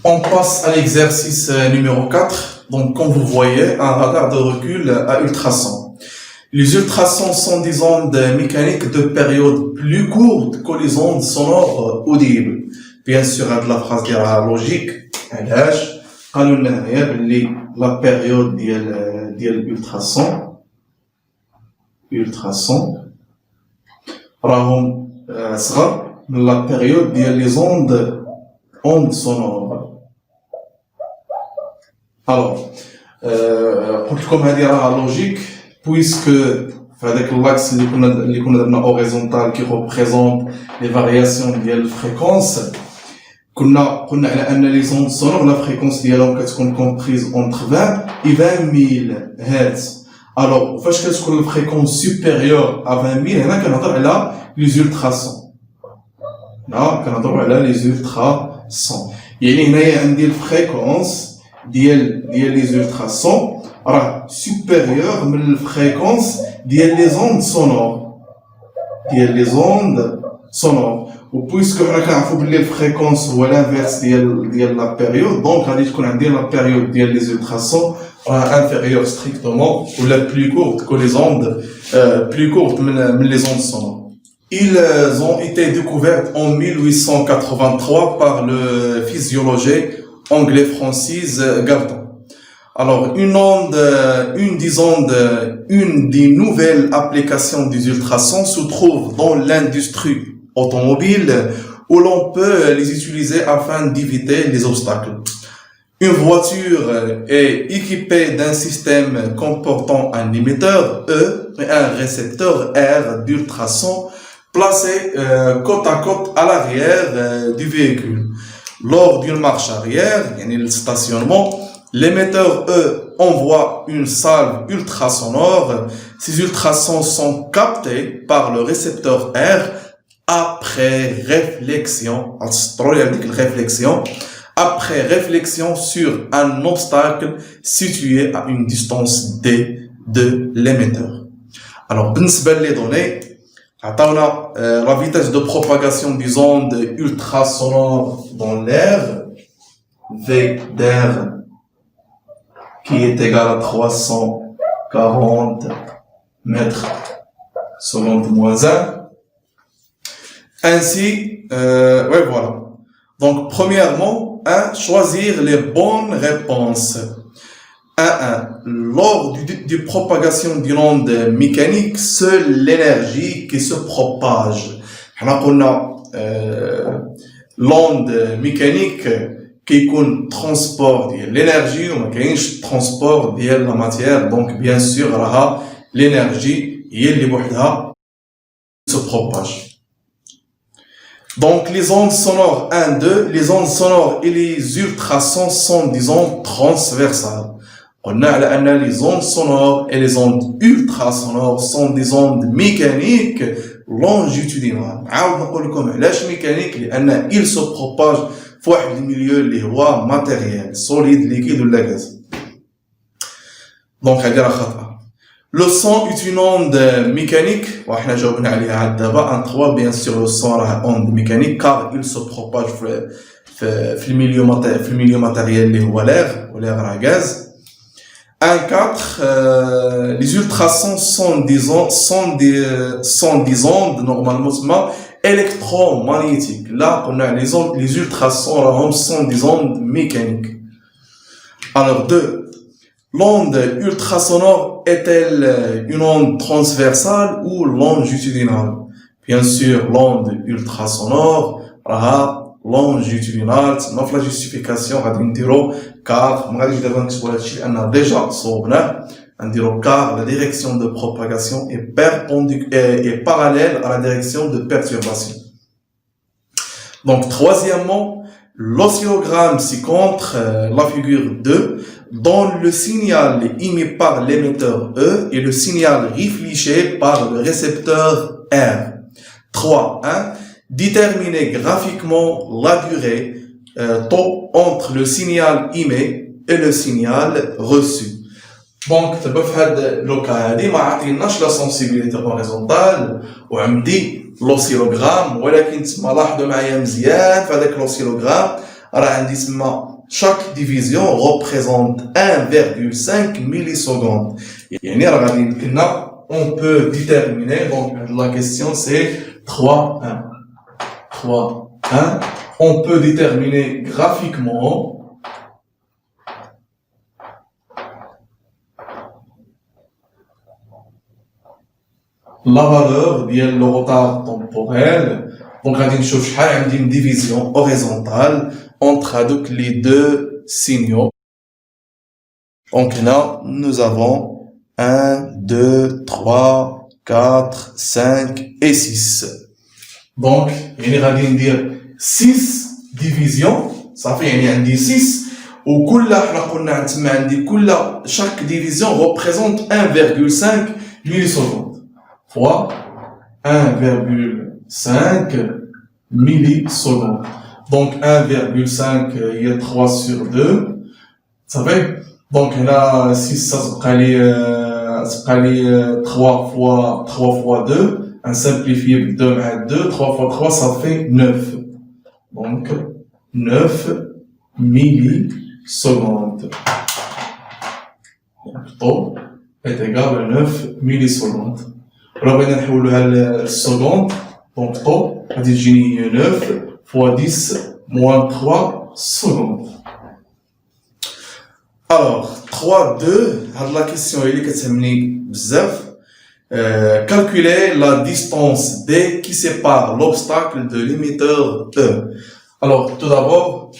On passe à l'exercice numéro 4. Donc, comme vous voyez, un radar de recul à ultrasons. Les ultrasons sont des ondes mécaniques de période plus courte que les ondes sonores audibles. Bien sûr, هاد la phrase ديالها logique. علاش؟ قالوا لنا هنايا باللي la période ديال ultrasons راهم صغر من la période ديال les ondes sonores. Alors, قلت لكم هذه راها logique puisque avec l'axe اللي كنا درنا horizontal qui représente les variations ديال الفريكونس قلنا على ان les ondes sonores la fréquence ديالهم كتكون comprise entre 20 et 20 000 Hz. Alors فاش كتكون الفريكونس supérieure à 20 000 هنا كنهضر على les ultrasons. هنا كنهضروا على les ultrasons. يعني هنايا عندي الفريكونس ديال les ultrasons راه supérieur من الفريكونس ديال les ondes sonores و puisque حنا كنعرفوا بلي الفريكونس هو الانفيرس ديال لا بيريود دونك غادي تكون عندي لا بيريود ديال les ultrasons راه inférieure strictement ولا plus courte que les ondes plus courte من les ondes sonores. Ils ont été découverts en 1883 par le physiologiste anglais Francis Galton. Alors, une des nouvelles applications des ultrasons se trouve dans l'industrie automobile où l'on peut les utiliser afin d'éviter les obstacles. Une voiture est équipée d'un système comportant un émetteur E et un récepteur R d'ultrasons placés côte à côte à l'arrière du véhicule. Lors d'une marche arrière, le stationnement, l'émetteur E envoie une salve ultrasonore. Ces ultrasons sont captés par le récepteur R après réflexion sur un obstacle situé à une distance D de l'émetteur. Alors, بالنسبة les données, عطاونا la vitesse de propagation des ondes ultrasonores dans l'air, V d'air, qui est égal à 340 mètres seconde moins 1. Ainsi, voilà. Donc, premièrement, choisir les bonnes réponses. 1. Lors du propagation d'une onde mécanique, seule l'énergie qui se propage. On a l'onde mécanique qui يكون transport ديال l'énergie وما كاينش transport ديال la matière, donc bien sûr راها l'énergie هي اللي بوحدها se propage. Donc les ondes sonores 1, 2, les ondes sonores et les ultrasons sont des ondes transversales. On a على أن les ondes sonores et les ondes ultrasonores sont des ondes mécaniques longitudinales. عاود نقول لكم علاش mécanique لأن ils se propagent في واحد الميليو اللي هو ماتيريال solide, liquide ولا gaz. Donc هذه راه خطأ. Le son est une onde mécanique. وحنا جاوبنا عليها عاد دابا. 3 bien sûr le son راه onde mécanique car il se propage في الميليو ماتيريال اللي هو l'air و l'air راه gaz. 4 les ultrasons sont des ondes normalement électromagnétiques. Là on a les ultrasons sont des ondes mécaniques. Alors 2, l'onde ultrasonore est-elle une onde transversale ou longitudinale? Bien sûr, l'onde ultrasonore راها longitudinale. نوف la justification غادي نديرو car ما غاديش دابا نكتبو هادشي لأن ديجا صوبناه. نديرو car la direction de propagation est parallèle à la direction de perturbation. Donc troisièmement, l'oscillogramme ci-contre la figure 2 donne le signal émis par l'émetteur E et le signal réfléchi par le récepteur R. 3. Déterminer graphiquement la durée temps entre le signal émis et le signal reçu. Donc دابا في هاد لوكا هادي ما عطيناش لا سونسيبيليتي هوريزونتال وعندي لوسيلوغرام، ولكن تما لاحظوا معايا مزيان في هذاك لوسيلوغرام راه عندي تما chaque division représente 1,5 millisecondes. On peut déterminer, donc la question c'est 3, 1. 3, 1. On peut déterminer graphiquement la valeur de le retard temporel. Donc, on a une division horizontale entre les deux signaux. Donc là, nous avons 1, 2, 3, 4, 5 et 6. Donc, on va dire 6 divisions. Ça fait 6. Chaque division représente 1,5 millisecondes. Fois 1,5 millisecondes. Donc 1,5 il y a 3 sur 2. Ça fait donc là 6 ça se calait 3 fois 2. Un simplifié 2 à 2, 3 fois 3 ça fait 9. Donc 9 millisecondes. Donc est égal à 9 millisecondes. Alors, on va faire le seconde. Donc, on va dire 9 fois 10 moins 3 secondes. Alors, 3, 2. La question est calculer la distance D qui sépare l'obstacle de l'émetteur E. Alors, tout d'abord,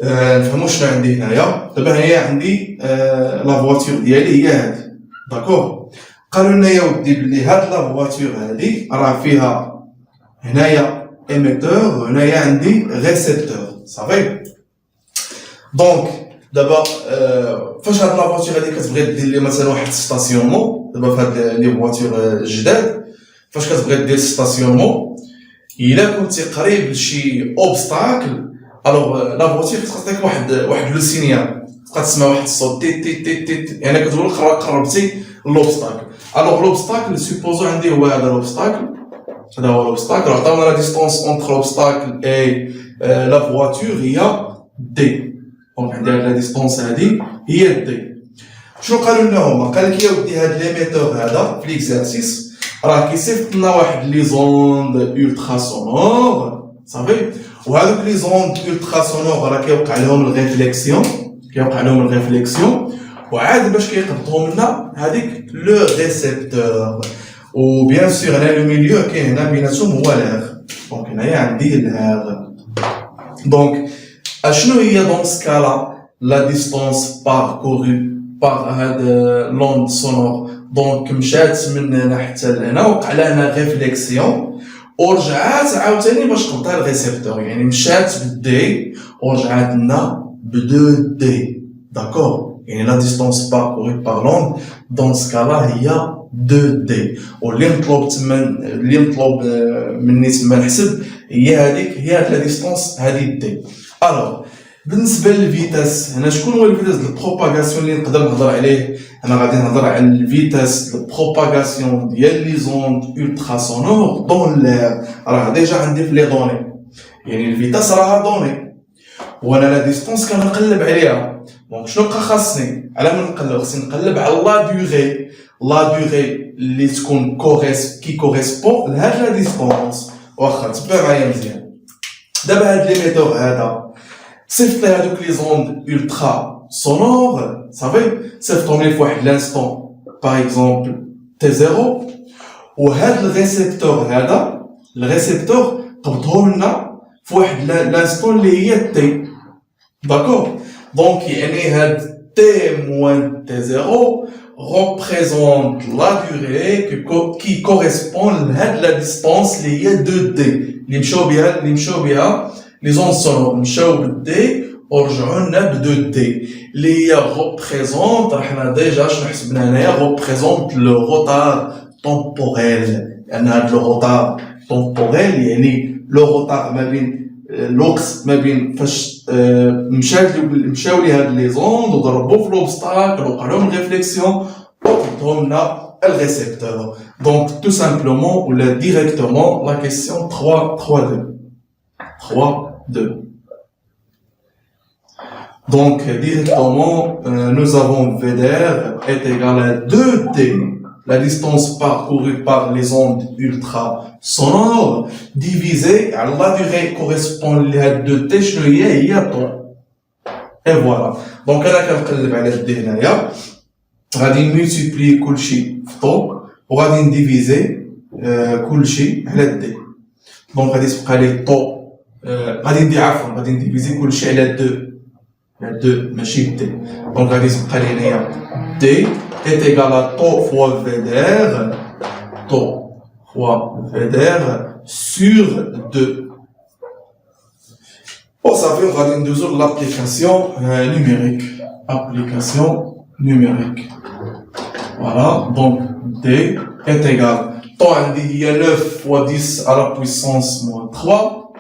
نفهموا شنو عندي هنايا. دابا هي عندي لا فواتور ديالي هي هذه. داكور. قالوا لنا يا ودي بلي هاد لا فواتور هادي راه فيها هنايا émetteur وهنايا عندي récepteur صافي. دونك دابا فاش هاد لا فواتور هادي كتبغي دير لي مثلا واحد ستاسيونمون. دابا فهاد لي فواتور جداد فاش كتبغي دير ستاسيونمون الا كنتي قريب لشي اوبستاكل الوغ لا فواتور كتعطيك واحد لو سينيال. كتسمع واحد الصوت تي تي تي تي يعني كتقول لك قربتي لوبستاكل. Alors l'obstacle, supposons un des l'obstacle, c'est-à-dire l'obstacle, alors dans la distance entre l'obstacle et la voiture, il y a D. Donc la distance il y a D. شنو قالوا لنا هما؟ قال لك يا ودي هاد ليميتور هذا في ليكزارسيس راه كيصيفط لنا واحد لي زوند الترا سونور صافي. وهذوك لي زوند الترا سونور راه كيوقع لهم الريفليكسيون وعاد باش كيقبضهم لنا هذيك لو ريسبتور. و بيان سور هنا لو ميليو كاين هنا بيناتهم هو لاغ. دونك هنايا عندي لاغ. دونك اشنو هي دون سكالا لا ديستونس باركورو بار هاد لوند سونور؟ دونك مشات من هنا حتى لهنا وقع لها هنا ريفليكسيون ورجعات عاوتاني باش قبضها الريسبتور. يعني مشات بالدي ورجعات لنا بدو دي. داكور. يعني la distance parcourue par l'onde dans ce cas-là هي 2D. واللي مطلوب مني تما نحسب هي هذيك هي هاد لا ديستونس هذه D. الوغ بالنسبه للفيتاس هنا شكون هو الفيتاس ديال البروباغاسيون اللي نقدر نهضر عليه؟ انا غادي نهضر على الفيتاس البروباغاسيون ديال لي زوند الترا سونور دون لير. راه ديجا عندي في لي دوني يعني الفيتاس راها دوني وانا لا ديستونس كنقلب عليها. دونك شنو بقى خاصني على من نقلب؟ خاصني نقلب على لا دوغي اللي تكون كي كوريسبون لهاد لا ديستونس. واخا تبع معايا مزيان. دابا هاد ليميتور هذا صيفط لي هادوك لي زوند الترا سونور صافي. صيفطهم لي فواحد لانستون باغ اكزومبل تي زيرو. وهاد الريسبتور قبضهم لنا فواحد لانستون اللي هي تي. داكور. Donc, T moins T0 représente la durée qui correspond à la distance liée à 2D. Les ondes sonores, D, origine de 2D. Les représente le retard temporel. Le retard temporel, le retard لوكس ما بين فاش مشاو لي هاد لي زوند وضربوا في لوبستاكل وقع لهم ريفليكسيون وقعدهم لنا الريسبتور. دونك تو سامبلومون ولا ديريكتومون لا كيسيون 3 2. Donc, directement, nous avons VDR est égal à 2T, la distance parcourue par les ondes ultrasonores, divisé à la durée correspondante à 2T, il y a temps. Et voilà. Donc, أنا كنقلب على D هنايا. غادي نملتيبلي كلشي في طو وغادي نديفيزي كلشي على D. دونك غادي تبقى لي طو غادي نديفيزي كلشي على 2 على 2 ماشي D. دونك غادي تبقى لي هنايا D est égal à tau fois VDR sur 2. Bon, ça veut dire qu'on va l'application numérique. Application numérique. Voilà, donc D est égal. Tau, il y a 9 fois 10 à la puissance moins 3.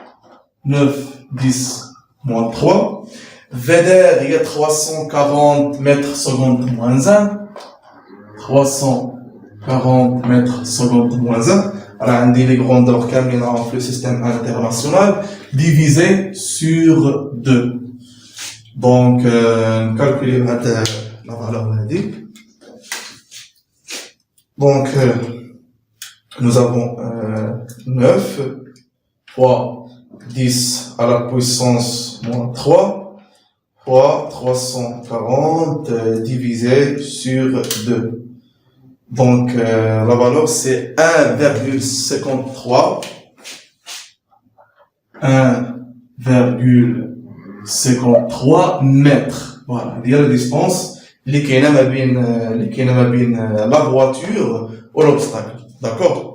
9, 10, moins 3. VDR, il y a 340 mètres secondes moins 1. 340 mètres secondes moins 1. Alors, on dit les grandeurs كاملين dans le système international divisé sur 2. Donc, calculer la valeur indique. Donc, nous avons 9 fois 10 à la puissance moins 3 fois 340 divisé sur 2. Donc, la valeur, c'est 1,53. 1,53 mètres. Voilà. Il y a la distance, qui est la voiture ou l'obstacle. D'accord?